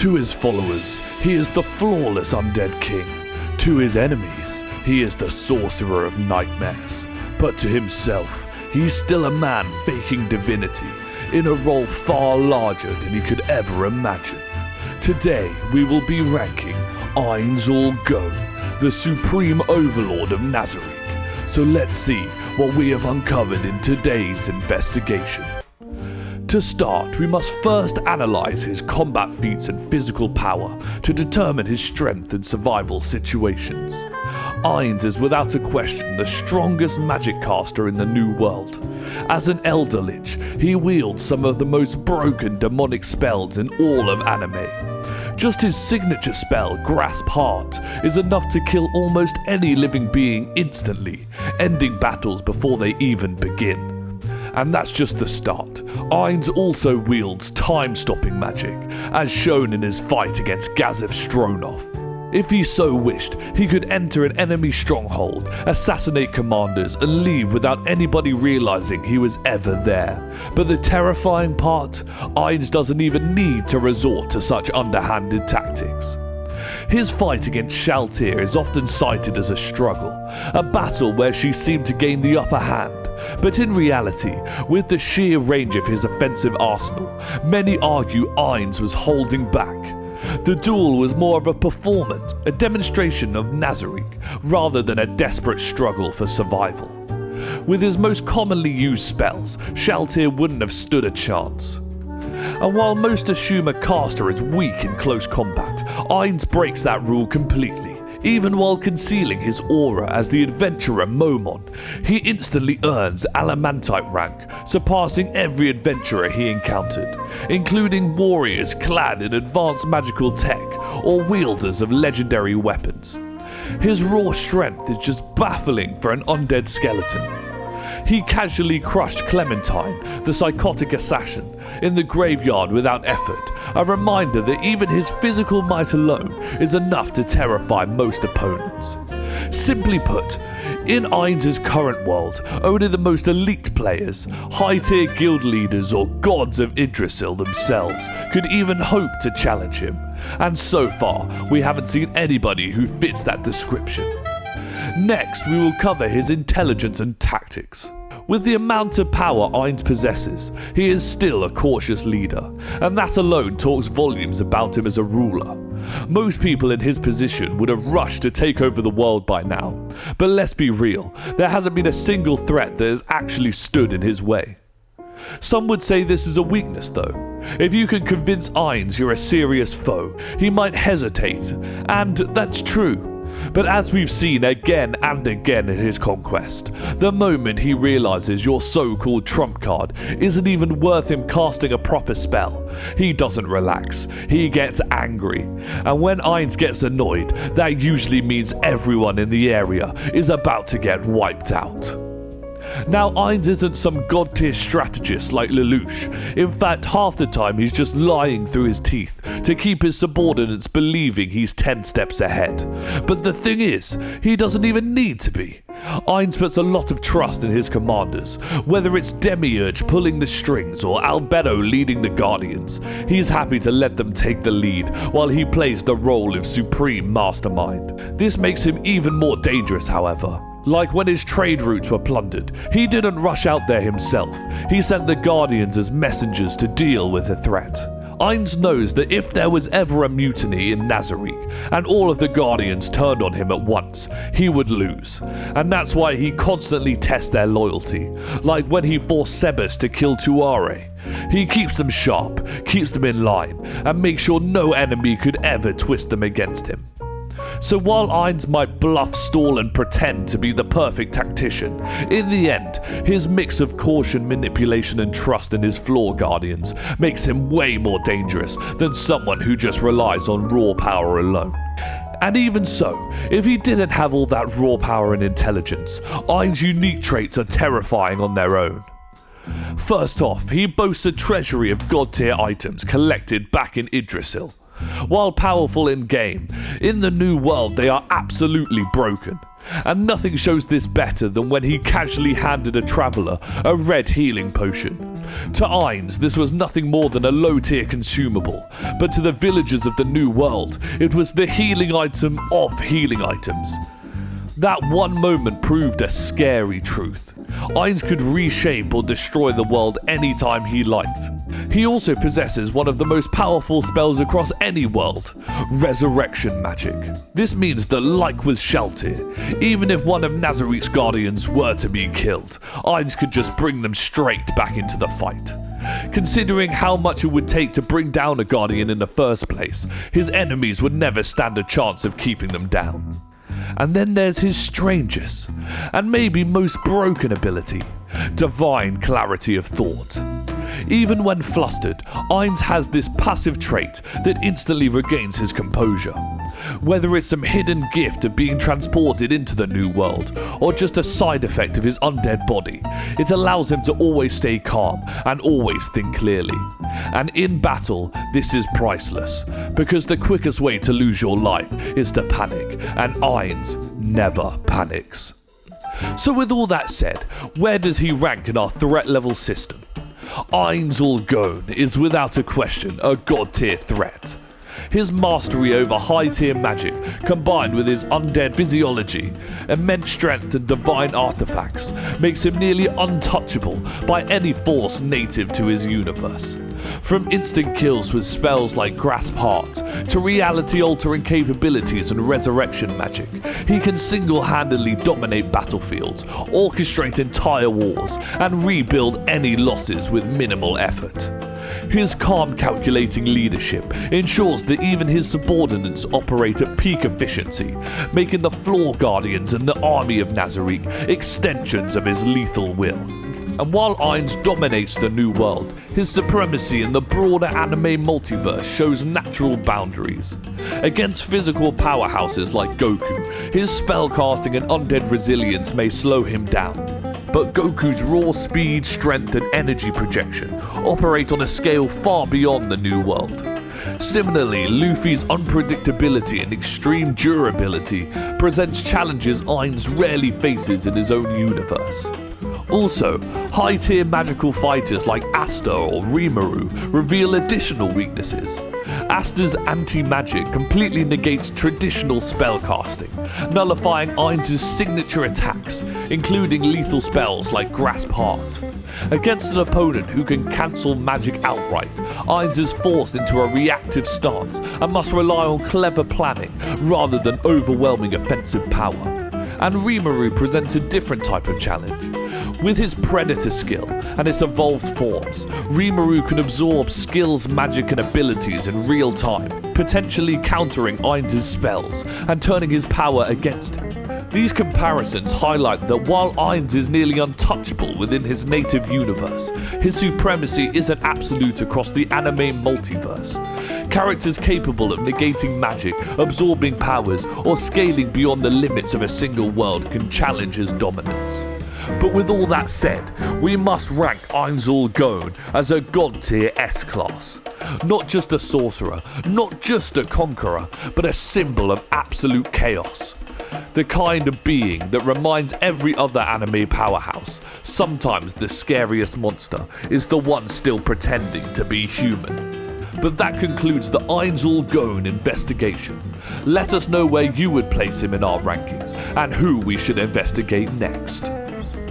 To his followers, he is the flawless undead king. To his enemies, he is the sorcerer of nightmares. But to himself, he's still a man faking divinity in a role far larger than he could ever imagine. Today, we will be ranking Ainz Ooal Gown, the supreme overlord of Nazarick. So let's see what we have uncovered in today's investigation. To start, we must first analyze his combat feats and physical power to determine his strength in survival situations. Ainz is without a question the strongest magic caster in the New World. As an Elder Lich, he wields some of the most broken demonic spells in all of anime. Just his signature spell, Grasp Heart, is enough to kill almost any living being instantly, ending battles before they even begin. And that's just the start. Ainz also wields time-stopping magic, as shown in his fight against Gazef Stronov. If he so wished, he could enter an enemy stronghold, assassinate commanders, and leave without anybody realizing he was ever there. But the terrifying part, Ainz doesn't even need to resort to such underhanded tactics. His fight against Shaltir is often cited as a struggle, a battle where she seemed to gain the upper hand. But in reality, with the sheer range of his offensive arsenal, many argue Ainz was holding back. The duel was more of a performance, a demonstration of Nazarick, rather than a desperate struggle for survival. With his most commonly used spells, Shaltir wouldn't have stood a chance. And while most assume a caster is weak in close combat, Ainz breaks that rule completely. Even while concealing his aura as the adventurer Momon, he instantly earns Alamantite rank, surpassing every adventurer he encountered, including warriors clad in advanced magical tech or wielders of legendary weapons. His raw strength is just baffling for an undead skeleton. He casually crushed Clementine, the psychotic assassin, in the graveyard without effort, a reminder that even his physical might alone is enough to terrify most opponents. Simply put, in Ainz's current world, only the most elite players, high-tier guild leaders or gods of Yggdrasil themselves could even hope to challenge him, and so far we haven't seen anybody who fits that description. Next, we will cover his intelligence and tactics. With the amount of power Ainz possesses, he is still a cautious leader, and that alone talks volumes about him as a ruler. Most people in his position would have rushed to take over the world by now, but let's be real, there hasn't been a single threat that has actually stood in his way. Some would say this is a weakness though. If you can convince Ainz you're a serious foe, he might hesitate, and that's true. But as we've seen again and again in his conquest, the moment he realizes your so-called trump card isn't even worth him casting a proper spell, he doesn't relax, he gets angry. And when Ainz gets annoyed, that usually means everyone in the area is about to get wiped out. Now, Ainz isn't some god-tier strategist like Lelouch. In fact, half the time he's just lying through his teeth to keep his subordinates believing he's 10 steps ahead. But the thing is, he doesn't even need to be. Ainz puts a lot of trust in his commanders, whether it's Demiurge pulling the strings or Albedo leading the Guardians. He's happy to let them take the lead while he plays the role of supreme mastermind. This makes him even more dangerous, however. Like when his trade routes were plundered, he didn't rush out there himself. He sent the Guardians as messengers to deal with the threat. Ainz knows that if there was ever a mutiny in Nazarick, and all of the Guardians turned on him at once, he would lose. And that's why he constantly tests their loyalty, like when he forced Sebas to kill Tuare. He keeps them sharp, keeps them in line, and makes sure no enemy could ever twist them against him. So while Ainz might bluff, stall and pretend to be the perfect tactician, in the end, his mix of caution, manipulation and trust in his floor guardians makes him way more dangerous than someone who just relies on raw power alone. And even so, if he didn't have all that raw power and intelligence, Ainz's unique traits are terrifying on their own. First off, he boasts a treasury of god-tier items collected back in Yggdrasil. While powerful in-game, in the New World they are absolutely broken. And nothing shows this better than when he casually handed a traveller a red healing potion. To Ainz, this was nothing more than a low-tier consumable, but to the villagers of the New World, it was the healing item of healing items. That one moment proved a scary truth. Ainz could reshape or destroy the world anytime he liked. He also possesses one of the most powerful spells across any world, resurrection magic. This means that, like with Shaltir, even if one of Nazarick's guardians were to be killed, Ainz could just bring them straight back into the fight. Considering how much it would take to bring down a guardian in the first place, his enemies would never stand a chance of keeping them down. And then there's his strangest, and maybe most broken ability, divine clarity of thought. Even when flustered, Ainz has this passive trait that instantly regains his composure. Whether it's some hidden gift of being transported into the new world, or just a side effect of his undead body, it allows him to always stay calm and always think clearly. And in battle, this is priceless, because the quickest way to lose your life is to panic, and Ainz never panics. So with all that said, where does he rank in our threat level system? Ainz Ooal Gown is without a question a god tier threat. His mastery over high-tier magic, combined with his undead physiology, immense strength and divine artifacts, makes him nearly untouchable by any force native to his universe. From instant kills with spells like Grasp Heart, to reality-altering capabilities and resurrection magic, he can single-handedly dominate battlefields, orchestrate entire wars, and rebuild any losses with minimal effort. His calm, calculating leadership ensures that even his subordinates operate at peak efficiency, making the Floor Guardians and the Army of Nazarick extensions of his lethal will. And while Ainz dominates the new world, his supremacy in the broader anime multiverse shows natural boundaries. Against physical powerhouses like Goku, his spellcasting and undead resilience may slow him down. But Goku's raw speed, strength and energy projection operate on a scale far beyond the new world. Similarly, Luffy's unpredictability and extreme durability presents challenges Ainz rarely faces in his own universe. Also, high-tier magical fighters like Asta or Rimuru reveal additional weaknesses. Asta's anti-magic completely negates traditional spellcasting, nullifying Ainz's signature attacks, including lethal spells like Grasp Heart. Against an opponent who can cancel magic outright, Ainz is forced into a reactive stance and must rely on clever planning rather than overwhelming offensive power. And Rimuru presents a different type of challenge. With his Predator skill and its evolved forms, Rimuru can absorb skills, magic and abilities in real time, potentially countering Ainz's spells and turning his power against him. These comparisons highlight that while Ainz is nearly untouchable within his native universe, his supremacy isn't absolute across the anime multiverse. Characters capable of negating magic, absorbing powers, or scaling beyond the limits of a single world can challenge his dominance. But with all that said, we must rank Ainz Ooal Gown as a god tier S-class. Not just a sorcerer, not just a conqueror, but a symbol of absolute chaos. The kind of being that reminds every other anime powerhouse, sometimes the scariest monster is the one still pretending to be human. But that concludes the Ainz Ooal Gown investigation. Let us know where you would place him in our rankings, and who we should investigate next.